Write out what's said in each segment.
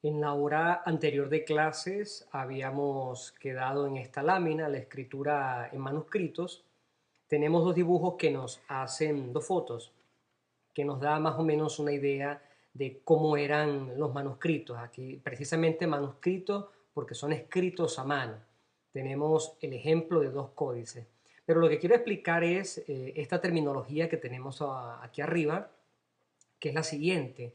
En la hora anterior de clases habíamos quedado en esta lámina, la escritura en manuscritos. Tenemos dos dibujos que nos hacen, dos fotos, que nos da más o menos una idea de cómo eran los manuscritos. Aquí precisamente manuscritos porque son escritos a mano. Tenemos el ejemplo de dos códices. Pero lo que quiero explicar es esta terminología que tenemos aquí arriba, que es la siguiente.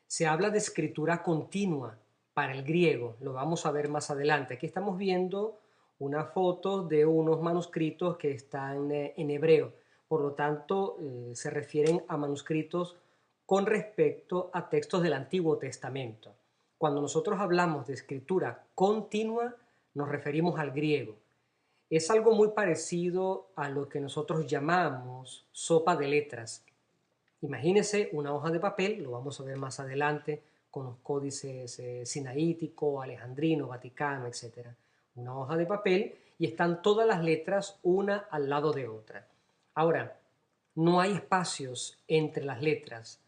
Se habla de escritura continua para el griego, lo vamos a ver más adelante. Aquí estamos viendo una foto de unos manuscritos que están en hebreo, por lo tanto se refieren a manuscritos con respecto a textos del Antiguo Testamento. Cuando nosotros hablamos de escritura continua, nos referimos al griego. Es algo muy parecido a lo que nosotros llamamos sopa de letras. Imagínese una hoja de papel, lo vamos a ver más adelante con los códices sinaítico, alejandrino, vaticano, etc. Una hoja de papel y están todas las letras una al lado de otra. Ahora, no hay espacios entre las letras.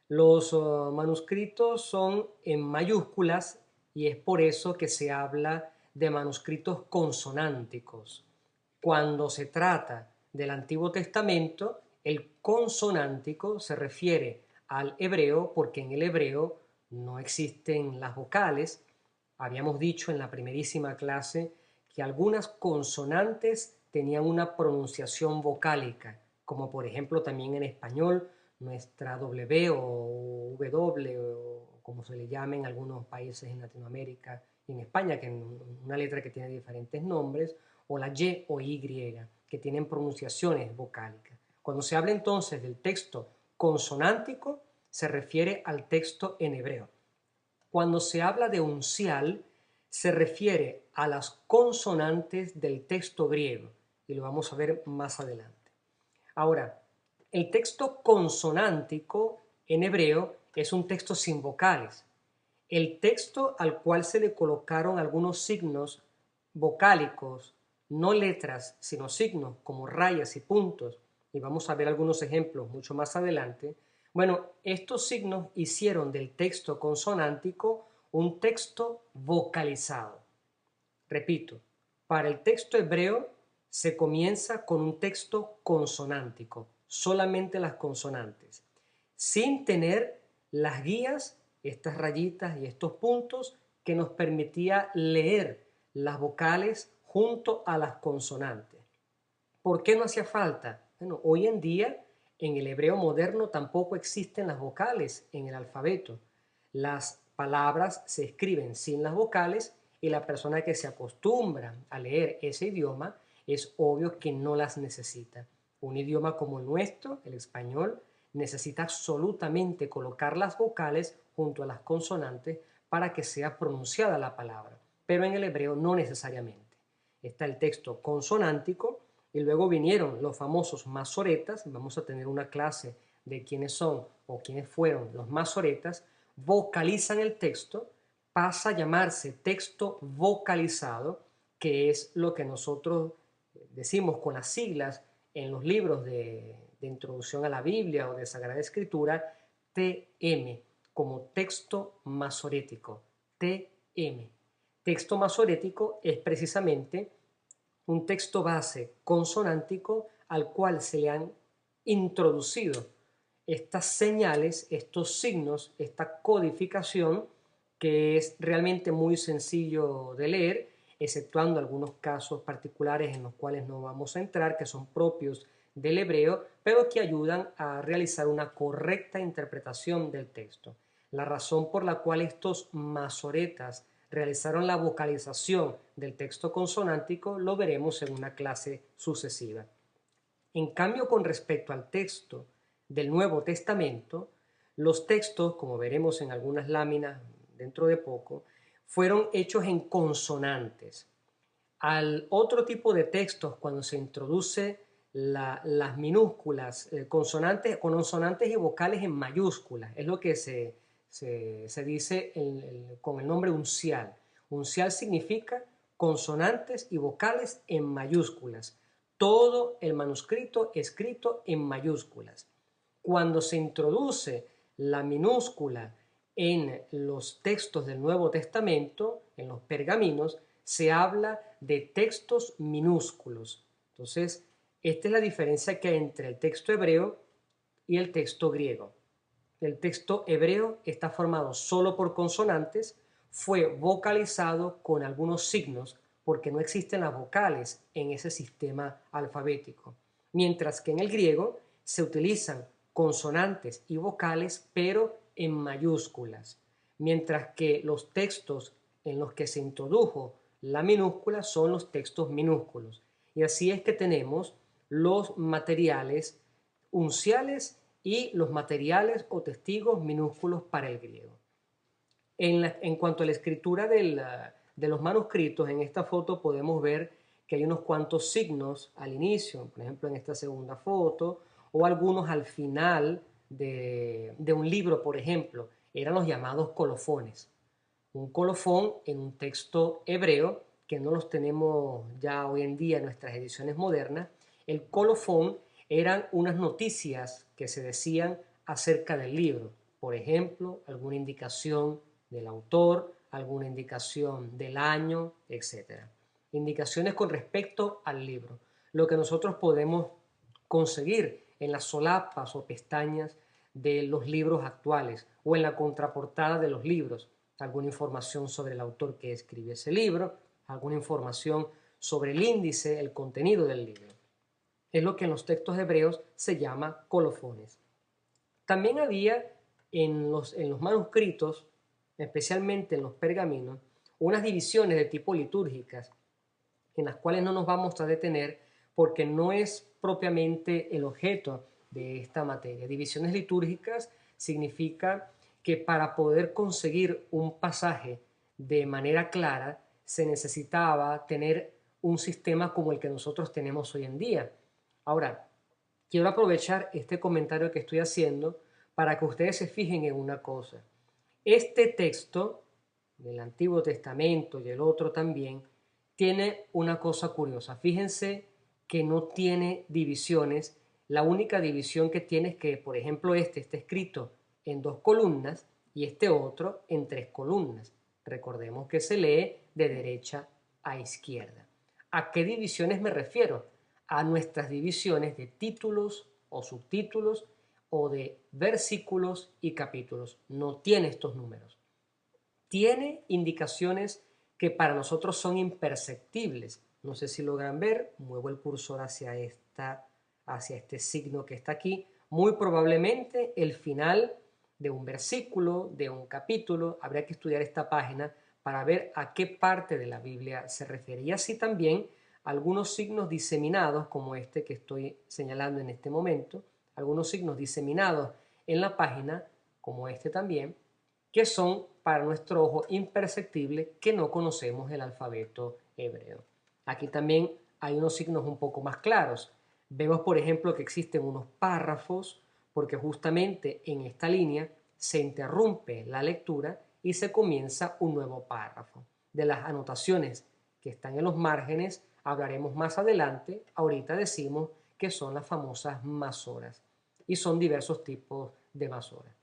Los manuscritos son en mayúsculas y es por eso que se habla de manuscritos consonánticos. Cuando se trata del Antiguo Testamento, el consonántico se refiere al hebreo porque en el hebreo no existen las vocales. Habíamos dicho en la primerísima clase que algunas consonantes tenían una pronunciación vocálica, como por ejemplo también en español nuestra W o W o como se le llama en algunos países en Latinoamérica y en España, que es una letra que tiene diferentes nombres, o la Y o Y, que tienen pronunciaciones vocálicas. Cuando se habla entonces del texto consonántico, se refiere al texto en hebreo. Cuando se habla de uncial, se refiere a las consonantes del texto griego, y lo vamos a ver más adelante. Ahora, el texto consonántico en hebreo es un texto sin vocales. El texto al cual se le colocaron algunos signos vocálicos, no letras, sino signos como rayas y puntos, y vamos a ver algunos ejemplos mucho más adelante. Bueno, estos signos hicieron del texto consonántico un texto vocalizado. Repito, para el texto hebreo se comienza con un texto consonántico, solamente las consonantes, sin tener las guías, estas rayitas y estos puntos que nos permitía leer las vocales junto a las consonantes. ¿Por qué no hacía falta? Bueno, hoy en día en el hebreo moderno tampoco existen las vocales en el alfabeto. Las palabras se escriben sin las vocales y la persona que se acostumbra a leer ese idioma es obvio que no las necesita. Un idioma como el nuestro, el español, necesita absolutamente colocar las vocales junto a las consonantes para que sea pronunciada la palabra, pero en el hebreo no necesariamente. Está el texto consonántico y luego vinieron los famosos masoretas. Vamos a tener una clase de quiénes son o quiénes fueron los masoretas. Vocalizan el texto, pasa a llamarse texto vocalizado, que es lo que nosotros decimos con las siglas en los libros de introducción a la Biblia o de Sagrada Escritura, TM, como texto masorético. TM. Texto masorético es precisamente un texto base consonántico al cual se le han introducido estas señales, estos signos, esta codificación que es realmente muy sencillo de leer, exceptuando algunos casos particulares en los cuales no vamos a entrar, que son propios del hebreo, pero que ayudan a realizar una correcta interpretación del texto. La razón por la cual estos masoretas realizaron la vocalización del texto consonántico lo veremos en una clase sucesiva. En cambio, con respecto al texto del Nuevo Testamento, los textos, como veremos en algunas láminas dentro de poco, fueron hechos en consonantes. Al otro tipo de textos, cuando se introduce las minúsculas, consonantes y vocales en mayúsculas, es lo que se dice con el nombre uncial. Uncial significa consonantes y vocales en mayúsculas. Todo el manuscrito escrito en mayúsculas. Cuando se introduce la minúscula En los textos del Nuevo Testamento, en los pergaminos, se habla de textos minúsculos. Entonces, esta es la diferencia que hay entre el texto hebreo y el texto griego. El texto hebreo está formado solo por consonantes, fue vocalizado con algunos signos porque no existen las vocales en ese sistema alfabético, mientras que en el griego se utilizan consonantes y vocales pero en mayúsculas, mientras que los textos en los que se introdujo la minúscula son los textos minúsculos. Y así es que tenemos los materiales unciales y los materiales o testigos minúsculos para el griego. En cuanto a la escritura de los manuscritos, en esta foto podemos ver que hay unos cuantos signos al inicio, por ejemplo en esta segunda foto, o algunos al final de un libro, por ejemplo, eran los llamados colofones. Un colofón en un texto hebreo, que no los tenemos ya hoy en día en nuestras ediciones modernas, el colofón eran unas noticias que se decían acerca del libro. Por ejemplo, alguna indicación del autor, alguna indicación del año, etc. Indicaciones con respecto al libro. Lo que nosotros podemos conseguir en las solapas o pestañas de los libros actuales o en la contraportada de los libros. Alguna información sobre el autor que escribió ese libro, alguna información sobre el índice, el contenido del libro. Es lo que en los textos hebreos se llama colofones. También había en los manuscritos, especialmente en los pergaminos, unas divisiones de tipo litúrgicas, en las cuales no nos vamos a detener porque no es propiamente el objeto de esta materia. Divisiones litúrgicas significa que para poder conseguir un pasaje de manera clara se necesitaba tener un sistema como el que nosotros tenemos hoy en día. Ahora, quiero aprovechar este comentario que estoy haciendo para que ustedes se fijen en una cosa. Este texto del Antiguo Testamento y el otro también tiene una cosa curiosa. Fíjense que no tiene divisiones. La única división que tiene es que, por ejemplo, este está escrito en 2 columnas y este otro en 3 columnas. Recordemos que se lee de derecha a izquierda. ¿A qué divisiones me refiero? A nuestras divisiones de títulos o subtítulos o de versículos y capítulos. No tiene estos números. Tiene indicaciones que para nosotros son imperceptibles. No sé si logran ver, muevo el cursor hacia este signo que está aquí. Muy probablemente el final de un versículo, de un capítulo, habría que estudiar esta página para ver a qué parte de la Biblia se refiere. Y así también algunos signos diseminados, como este que estoy señalando en este momento, algunos signos diseminados en la página, como este también, que son para nuestro ojo imperceptibles que no conocemos el alfabeto hebreo. Aquí también hay unos signos un poco más claros. Vemos, por ejemplo, que existen unos párrafos porque justamente en esta línea se interrumpe la lectura y se comienza un nuevo párrafo. De las anotaciones que están en los márgenes hablaremos más adelante. Ahorita decimos que son las famosas masoras y son diversos tipos de masoras.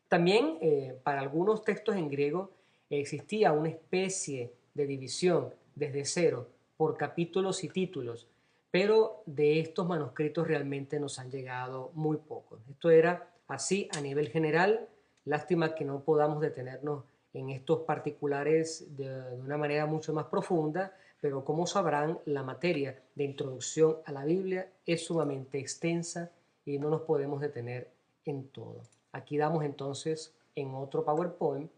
También para algunos textos en griego existía una especie de división desde cero por capítulos y títulos, pero de estos manuscritos realmente nos han llegado muy pocos. Esto era así a nivel general. Lástima que no podamos detenernos en estos particulares de una manera mucho más profunda, pero como sabrán, la materia de introducción a la Biblia es sumamente extensa y no nos podemos detener en todo. Aquí damos entonces en otro PowerPoint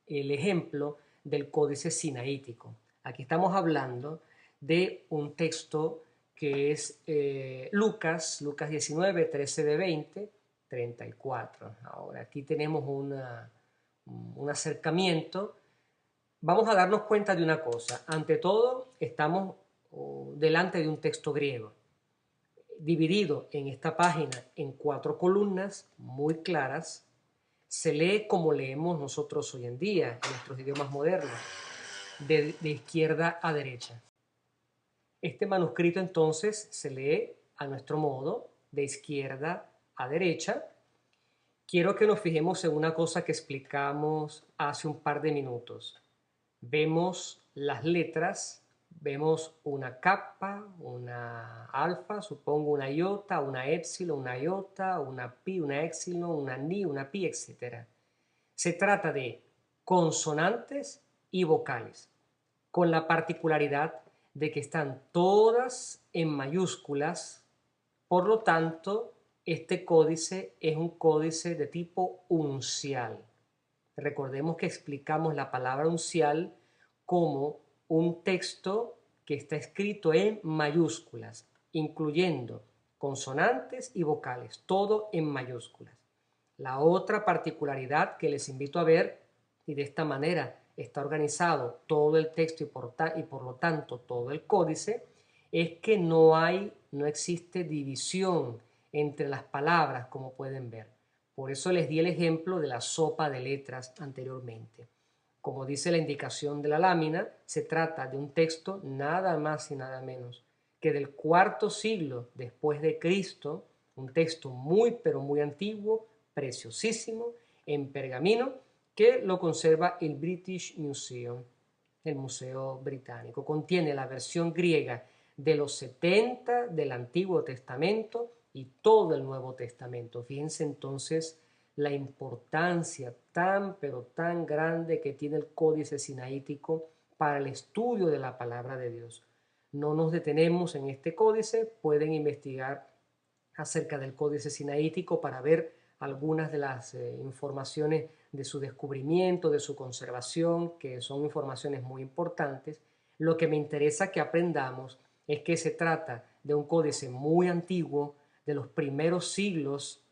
el ejemplo del códice sinaítico. Aquí estamos hablando de un texto que es Lucas 19, 13 de 20, 34. Ahora aquí tenemos un acercamiento. Vamos a darnos cuenta de una cosa. Ante todo, estamos delante de un texto griego dividido en esta página en 4 columnas muy claras. Se lee como leemos nosotros hoy en día en nuestros idiomas modernos, de izquierda a derecha. Este manuscrito entonces se lee a nuestro modo, de izquierda a derecha, Quiero que nos fijemos en una cosa que explicamos hace un par de minutos. Vemos las letras, vemos una kappa, una alfa, supongo una iota, una epsilon, una iota, una pi, una epsilon, una ni, una pi, etc. Se trata de consonantes y vocales, con la particularidad de que están todas en mayúsculas. Por lo tanto, este códice es un códice de tipo uncial. Recordemos que explicamos la palabra uncial como un texto que está escrito en mayúsculas, incluyendo consonantes y vocales, todo en mayúsculas. La otra particularidad que les invito a ver, y de esta manera está organizado todo el texto y por lo tanto todo el códice, es que no existe división entre las palabras, como pueden ver. Por eso les di el ejemplo de la sopa de letras anteriormente. Como dice la indicación de la lámina, se trata de un texto nada más y nada menos que del cuarto siglo después de Cristo, un texto muy pero muy antiguo, preciosísimo, en pergamino, que lo conserva el British Museum, el Museo Británico. Contiene la versión griega de los 70 del Antiguo Testamento y todo el Nuevo Testamento. Fíjense entonces la importancia tan pero tan grande que tiene el Códice Sinaítico para el estudio de la palabra de Dios. No nos detenemos en este códice, pueden investigar acerca del Códice Sinaítico para ver algunas de las informaciones de su descubrimiento, de su conservación, que son informaciones muy importantes. Lo que me interesa que aprendamos es que se trata de un códice muy antiguo, de los primeros siglos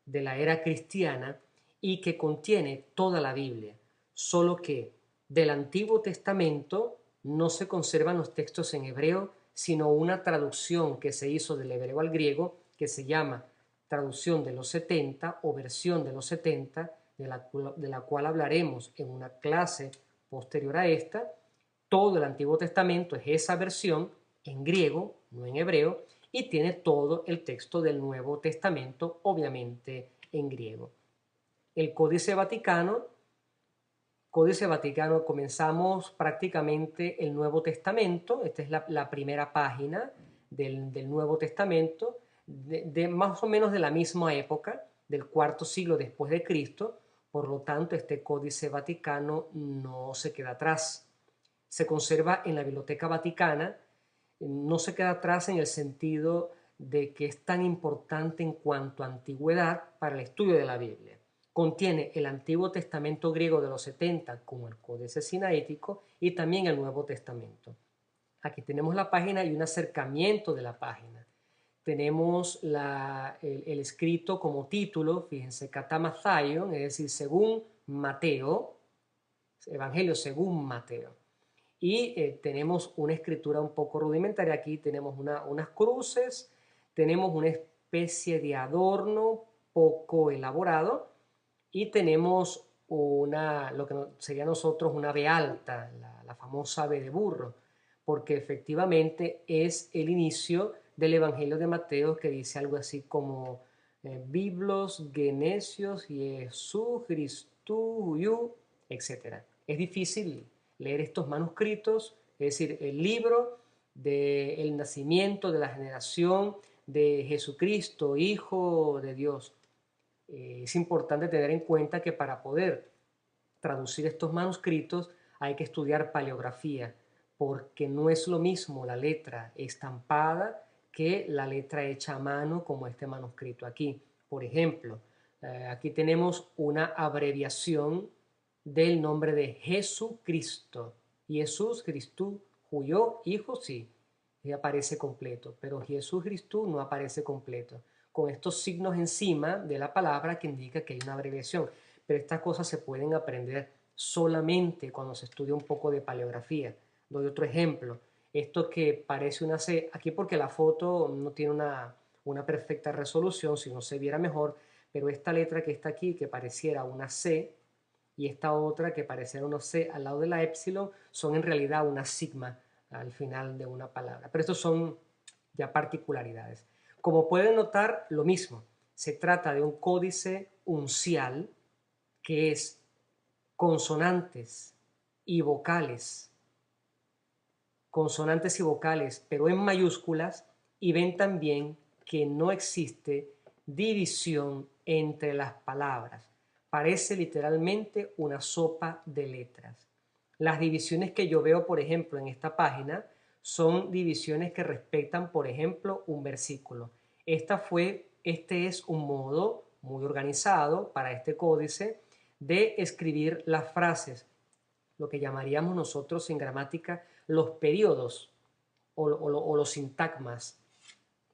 de la era cristiana y que contiene toda la Biblia, solo que del Antiguo Testamento no se conservan los textos en hebreo, sino una traducción que se hizo del hebreo al griego, que se llama traducción de los 70 o versión de los 70, de la cual hablaremos en una clase posterior a esta. Todo el Antiguo Testamento es esa versión en griego, no en hebreo, y tiene todo el texto del Nuevo Testamento, obviamente en griego. El Códice Vaticano, comenzamos prácticamente el Nuevo Testamento, esta es la primera página del Nuevo Testamento, de más o menos de la misma época, del cuarto siglo después de Cristo, por lo tanto este Códice Vaticano no se queda atrás. Se conserva en la Biblioteca Vaticana, no se queda atrás en el sentido de que es tan importante en cuanto a antigüedad para el estudio de la Biblia. Contiene el Antiguo Testamento griego de los 70 como el Códice Sinaítico y también el Nuevo Testamento. Aquí tenemos la página y un acercamiento de la página. Tenemos el escrito como título, fíjense, Katamathion, es decir, según Mateo, Evangelio según Mateo. Y tenemos una escritura un poco rudimentaria. Aquí tenemos unas cruces, tenemos una especie de adorno poco elaborado y tenemos lo que sería nosotros una B alta, la famosa B de burro, porque efectivamente es el inicio del Evangelio de Mateo, que dice algo así como Biblos, Genesios, Jesús, Christus, etc. Es difícil leer estos manuscritos, es decir, el libro del nacimiento, de la generación de Jesucristo, Hijo de Dios. Es importante tener en cuenta que para poder traducir estos manuscritos hay que estudiar paleografía, porque no es lo mismo la letra estampada que la letra hecha a mano como este manuscrito aquí. Por ejemplo, aquí tenemos una abreviación del nombre de Jesucristo. Jesús, Cristo, Huyó, Hijo, sí, y aparece completo, pero Jesús, Cristo no aparece completo, con estos signos encima de la palabra que indica que hay una abreviación. Pero estas cosas se pueden aprender solamente cuando se estudia un poco de paleografía. Doy otro ejemplo. Esto que parece una C, aquí porque la foto no tiene una perfecta resolución, si no se viera mejor, pero esta letra que está aquí, que pareciera una C, y esta otra que pareciera una C al lado de la épsilon, son en realidad una sigma al final de una palabra. Pero estos son ya particularidades. Como pueden notar, lo mismo. Se trata de un códice uncial, que es consonantes y vocales, pero en mayúsculas, y ven también que no existe división entre las palabras. Parece literalmente una sopa de letras. Las divisiones que yo veo, por ejemplo, en esta página son divisiones que respetan, por ejemplo, un versículo. Este es un modo muy organizado para este códice de escribir las frases, lo que llamaríamos nosotros en gramática los periodos o los sintagmas,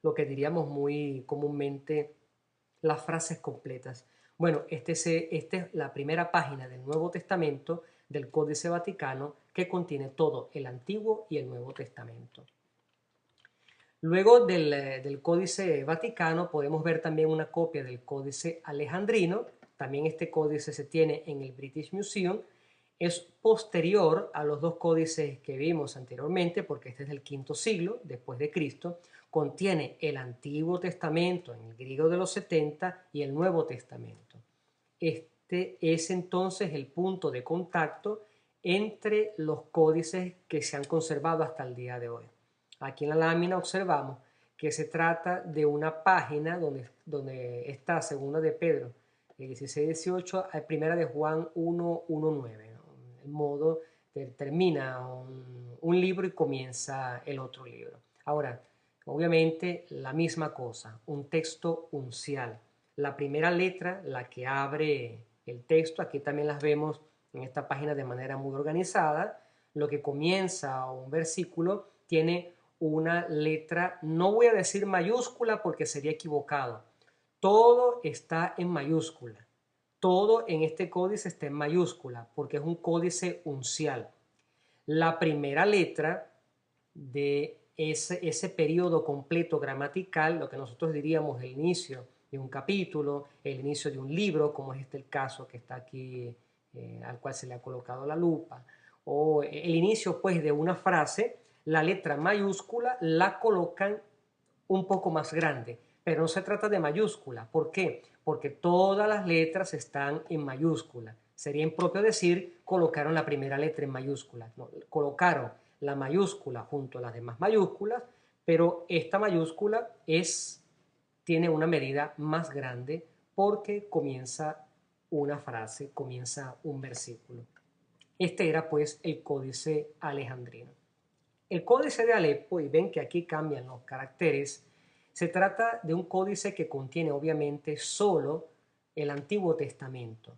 lo que diríamos muy comúnmente las frases completas. Bueno, esta es la primera página del Nuevo Testamento, del Códice Vaticano, que contiene todo el Antiguo y el Nuevo Testamento. Luego del Códice Vaticano podemos ver también una copia del Códice Alejandrino. También este códice se tiene en el British Museum. Es posterior a los dos códices que vimos anteriormente, porque este es del V siglo después de Cristo. Contiene el Antiguo Testamento en el griego de los 70 y el Nuevo Testamento. Este es entonces el punto de contacto entre los códices que se han conservado hasta el día de hoy. Aquí en la lámina observamos que se trata de una página donde está Segunda de Pedro, 16-18, Primera de Juan 1-1-9. ¿No? El modo termina un libro y comienza el otro libro. Ahora, obviamente la misma cosa, un texto uncial. La primera letra, la que abre el texto, aquí también las vemos en esta página de manera muy organizada. Lo que comienza un versículo tiene una letra, no voy a decir mayúscula porque sería equivocado. Todo está en mayúscula. Todo en este códice está en mayúscula porque es un códice uncial. La primera letra de ese periodo completo gramatical, lo que nosotros diríamos el inicio de un capítulo, el inicio de un libro, como es el caso que está aquí, al cual se le ha colocado la lupa, o el inicio pues de una frase, la letra mayúscula la colocan un poco más grande, pero no se trata de mayúscula. ¿Por qué? Porque todas las letras están en mayúscula. Sería impropio decir colocaron la primera letra en mayúscula. No, colocaron la mayúscula junto a las demás mayúsculas, pero esta mayúscula tiene una medida más grande porque comienza una frase, comienza un versículo. Este era pues el códice alejandrino. El códice de Alepo, y ven que aquí cambian los caracteres, se trata de un códice que contiene obviamente solo el Antiguo Testamento,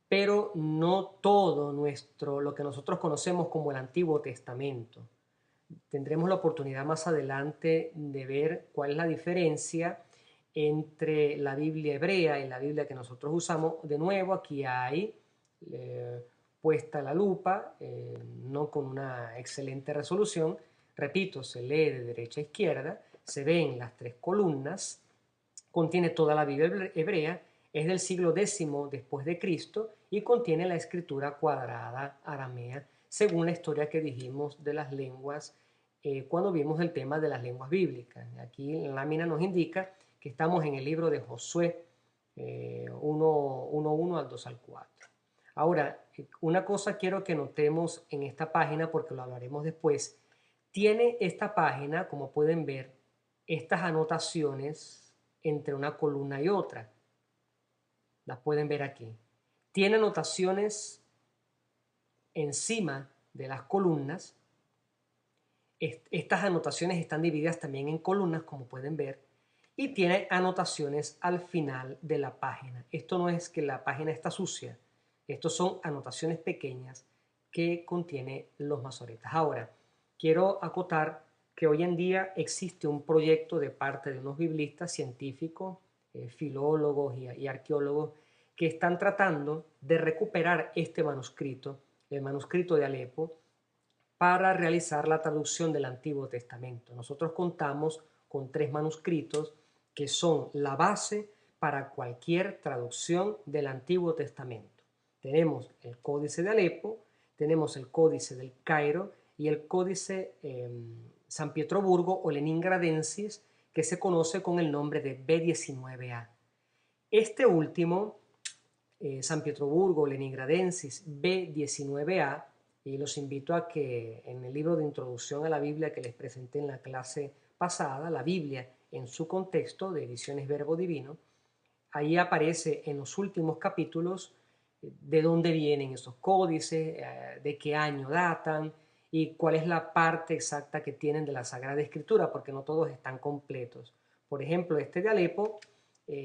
pero no todo lo que nosotros conocemos como el Antiguo Testamento. Tendremos la oportunidad más adelante de ver cuál es la diferencia entre la Biblia hebrea y la Biblia que nosotros usamos. De nuevo, aquí hay puesta la lupa, no con una excelente resolución. Repito, se lee de derecha a izquierda, se ven las tres columnas, contiene toda la Biblia hebrea, es del siglo X después de Cristo y contiene la escritura cuadrada aramea, según la historia que dijimos de las lenguas cuando vimos el tema de las lenguas bíblicas. Aquí en la lámina nos indica que estamos en el libro de Josué 1:1 al 2 al 4. Ahora, una cosa quiero que notemos en esta página, porque lo hablaremos después. Tiene esta página, como pueden ver, estas anotaciones entre una columna y otra. Las pueden ver aquí. Tiene anotaciones encima de las columnas. Estas anotaciones están divididas también en columnas, como pueden ver, y tiene anotaciones al final de la página. Esto no es que la página está sucia, estos son anotaciones pequeñas que contiene los masoretas. Ahora, quiero acotar que hoy en día existe un proyecto de parte de unos biblistas científicos, filólogos y arqueólogos que están tratando de recuperar este manuscrito, el manuscrito de Alepo, para realizar la traducción del Antiguo Testamento. Nosotros contamos con 3 manuscritos que son la base para cualquier traducción del Antiguo Testamento. Tenemos el Códice de Alepo, tenemos el Códice del Cairo y el Códice San Pietroburgo o Leningradensis, que se conoce con el nombre de B19A. Este último, San Pietroburgo Leningradensis B19A, y los invito a que en el libro de introducción a la Biblia que les presenté en la clase pasada, la Biblia en su contexto de Ediciones Verbo Divino, ahí aparece en los últimos capítulos de dónde vienen esos códices, de qué año datan y cuál es la parte exacta que tienen de la Sagrada Escritura, porque no todos están completos. Por ejemplo, este de Alepo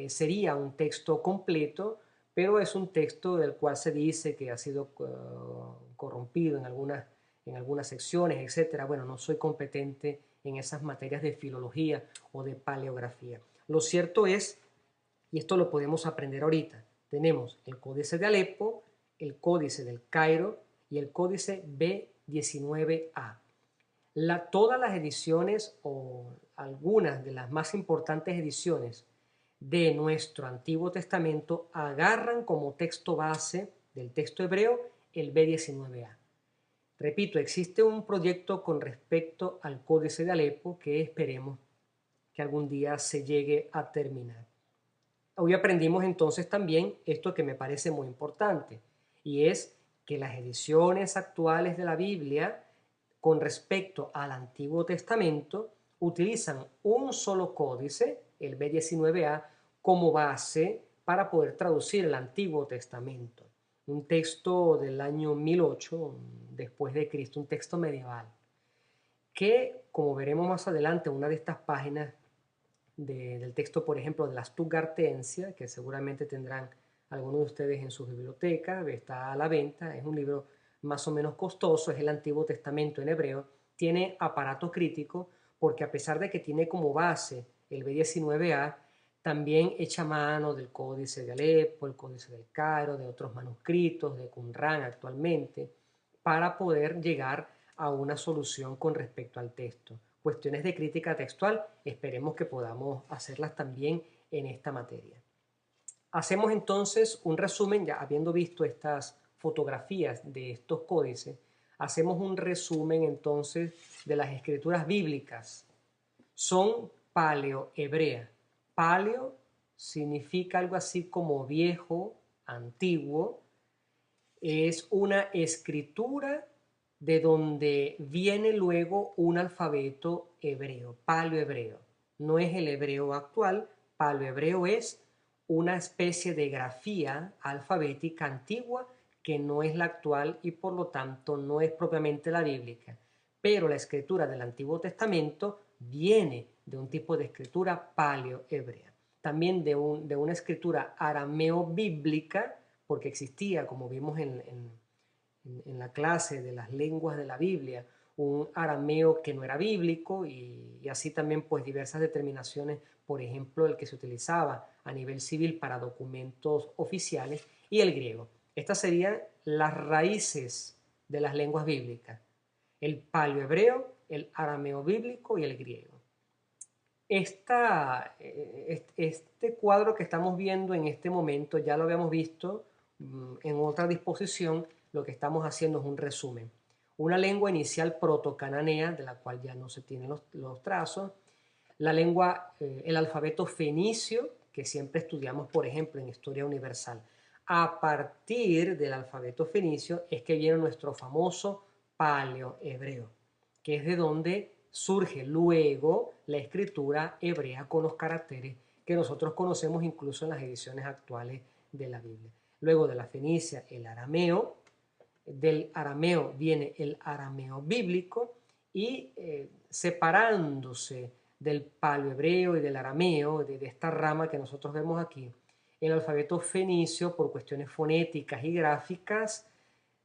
sería un texto completo, pero es un texto del cual se dice que ha sido corrompido en algunas secciones, etcétera. Bueno, no soy competente en esas materias de filología o de paleografía. Lo cierto es, y esto lo podemos aprender ahorita, tenemos el códice de Alepo, el códice del Cairo y el códice B19A. Todas las ediciones o algunas de las más importantes ediciones de nuestro Antiguo Testamento agarran como texto base del texto hebreo el B19A. Repito, existe un proyecto con respecto al Códice de Alepo que esperemos que algún día se llegue a terminar. Hoy aprendimos entonces también esto que me parece muy importante, y es que las ediciones actuales de la Biblia con respecto al Antiguo Testamento utilizan un solo códice, el B19A, como base para poder traducir el Antiguo Testamento. Un texto del año 1008 después de Cristo, un texto medieval, que, como veremos más adelante, una de estas páginas del texto, por ejemplo, de la Stuttgartensia, que seguramente tendrán algunos de ustedes en su biblioteca, está a la venta, es un libro más o menos costoso, es el Antiguo Testamento en hebreo, tiene aparato crítico, porque a pesar de que tiene como base el B19A, también echa mano del Códice de Alepo, el Códice del Cairo, de otros manuscritos, de Qumran actualmente, para poder llegar a una solución con respecto al texto. Cuestiones de crítica textual, esperemos que podamos hacerlas también en esta materia. Hacemos entonces un resumen, ya habiendo visto estas fotografías de estos códices, hacemos un resumen entonces de las escrituras bíblicas. Son paleo-hebrea. Paleo significa algo así como viejo, antiguo. Es una escritura de donde viene luego un alfabeto hebreo, paleohebreo. No es el hebreo actual, paleohebreo es una especie de grafía alfabética antigua que no es la actual y por lo tanto no es propiamente la bíblica. Pero la escritura del Antiguo Testamento viene de un tipo de escritura paleohebrea. También de una escritura arameo-bíblica, porque existía, como vimos en la clase de las lenguas de la Biblia, un arameo que no era bíblico y así también pues diversas determinaciones, por ejemplo el que se utilizaba a nivel civil para documentos oficiales y el griego. Estas serían las raíces de las lenguas bíblicas, el paleohebreo, el arameo bíblico y el griego. Este cuadro que estamos viendo en este momento ya lo habíamos visto en otra disposición. Lo que estamos haciendo es un resumen. Una lengua inicial protocananea, de la cual ya no se tienen los trazos. La lengua, el alfabeto fenicio, que siempre estudiamos, por ejemplo, en Historia Universal. A partir del alfabeto fenicio es que viene nuestro famoso paleohebreo, que es de donde surge luego la escritura hebrea con los caracteres que nosotros conocemos incluso en las ediciones actuales de la Biblia. Luego de la fenicia, el arameo, del arameo viene el arameo bíblico y separándose del paleohebreo y del arameo, de esta rama que nosotros vemos aquí, el alfabeto fenicio por cuestiones fonéticas y gráficas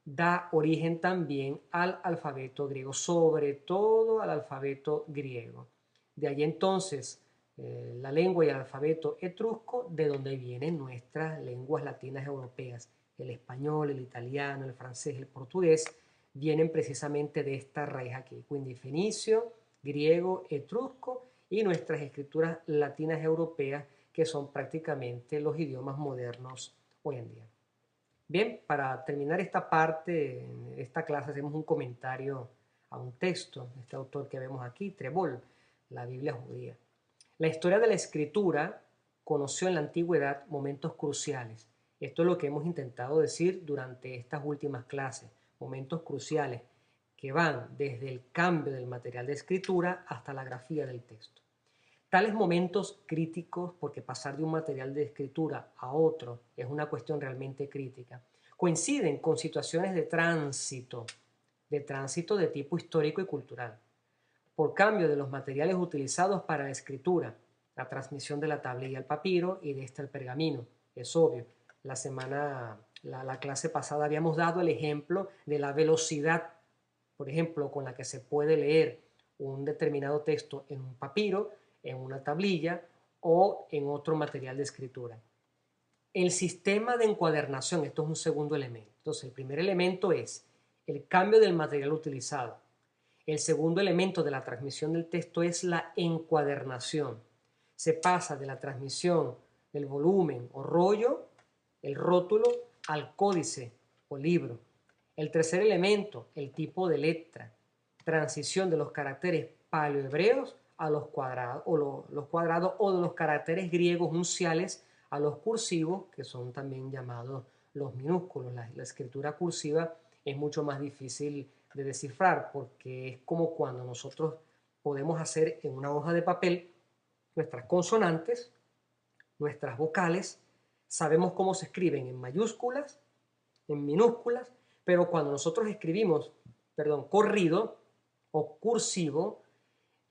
da origen también al alfabeto griego, sobre todo al alfabeto griego. De allí entonces la lengua y el alfabeto etrusco, de donde vienen nuestras lenguas latinas europeas. El español, el italiano, el francés, el portugués, vienen precisamente de esta raíz aquí. Quindi fenicio, griego, etrusco y nuestras escrituras latinas europeas, que son prácticamente los idiomas modernos hoy en día. Bien, para terminar esta parte, en esta clase hacemos un comentario a un texto de este autor que vemos aquí, Trebol, la Biblia judía. La historia de la escritura conoció en la antigüedad momentos cruciales. Esto es lo que hemos intentado decir durante estas últimas clases, momentos cruciales que van desde el cambio del material de escritura hasta la grafía del texto. Tales momentos críticos, porque pasar de un material de escritura a otro es una cuestión realmente crítica, coinciden con situaciones de tránsito de tipo histórico y cultural, por cambio de los materiales utilizados para la escritura, la transmisión de la tablilla al papiro y de este al pergamino. Es obvio, la clase pasada habíamos dado el ejemplo de la velocidad, por ejemplo, con la que se puede leer un determinado texto en un papiro, en una tablilla o en otro material de escritura. El sistema de encuadernación, esto es un segundo elemento. Entonces, el primer elemento es el cambio del material utilizado. El segundo elemento de la transmisión del texto es la encuadernación. Se pasa de la transmisión del volumen o rollo, el rótulo, al códice o libro. El tercer elemento, el tipo de letra, transición de los caracteres paleohebreos a los cuadrados o de los caracteres griegos unciales a los cursivos, que son también llamados los minúsculos. La escritura cursiva es mucho más difícil de descifrar porque es como cuando nosotros podemos hacer en una hoja de papel nuestras consonantes, nuestras vocales, sabemos cómo se escriben en mayúsculas, en minúsculas, pero cuando nosotros escribimos, corrido o cursivo,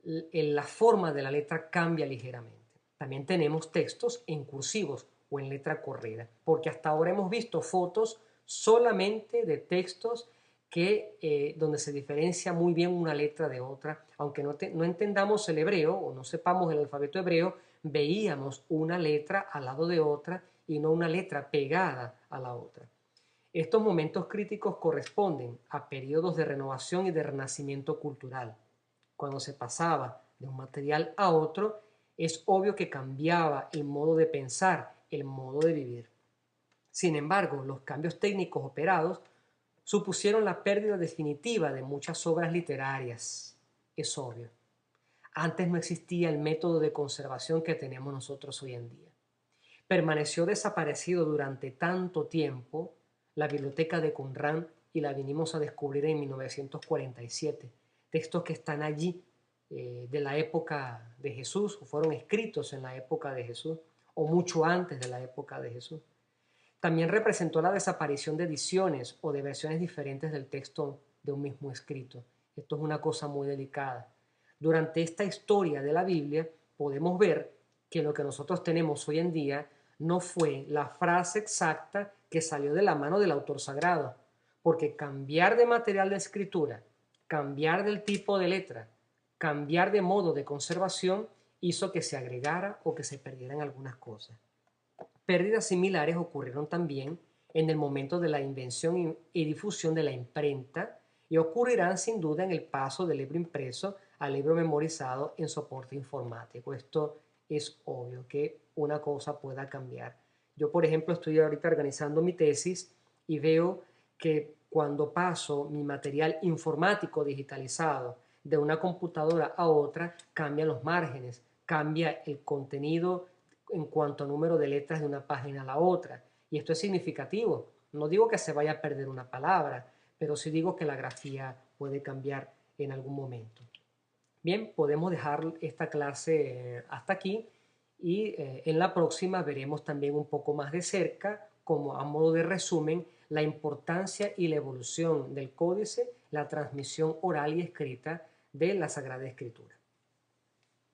la forma de la letra cambia ligeramente. También tenemos textos en cursivos o en letra corrida, porque hasta ahora hemos visto fotos solamente de textos donde se diferencia muy bien una letra de otra, aunque no entendamos el hebreo o no sepamos el alfabeto hebreo, veíamos una letra al lado de otra y no una letra pegada a la otra. Estos momentos críticos corresponden a periodos de renovación y de renacimiento cultural. Cuando se pasaba de un material a otro, es obvio que cambiaba el modo de pensar, el modo de vivir. Sin embargo, los cambios técnicos operados supusieron la pérdida definitiva de muchas obras literarias. Es obvio. Antes no existía el método de conservación que tenemos nosotros hoy en día. Permaneció desaparecido durante tanto tiempo la biblioteca de Qumran y la vinimos a descubrir en 1947. Textos que están allí de la época de Jesús, o fueron escritos en la época de Jesús, o mucho antes de la época de Jesús. También representó la desaparición de ediciones o de versiones diferentes del texto de un mismo escrito. Esto es una cosa muy delicada. Durante esta historia de la Biblia podemos ver que lo que nosotros tenemos hoy en día no fue la frase exacta que salió de la mano del autor sagrado, porque cambiar de material de escritura, cambiar del tipo de letra, cambiar de modo de conservación hizo que se agregara o que se perdieran algunas cosas. Pérdidas similares ocurrieron también en el momento de la invención y difusión de la imprenta y ocurrirán sin duda en el paso del libro impreso al libro memorizado en soporte informático. Esto es obvio que una cosa pueda cambiar. Yo, por ejemplo, estoy ahorita organizando mi tesis y veo que cuando paso mi material informático digitalizado de una computadora a otra, cambian los márgenes, cambia el contenido en cuanto a número de letras de una página a la otra. Y esto es significativo. No digo que se vaya a perder una palabra, pero sí digo que la grafía puede cambiar en algún momento. Bien, podemos dejar esta clase hasta aquí y en la próxima veremos también un poco más de cerca, como a modo de resumen, la importancia y la evolución del códice, la transmisión oral y escrita de la Sagrada Escritura.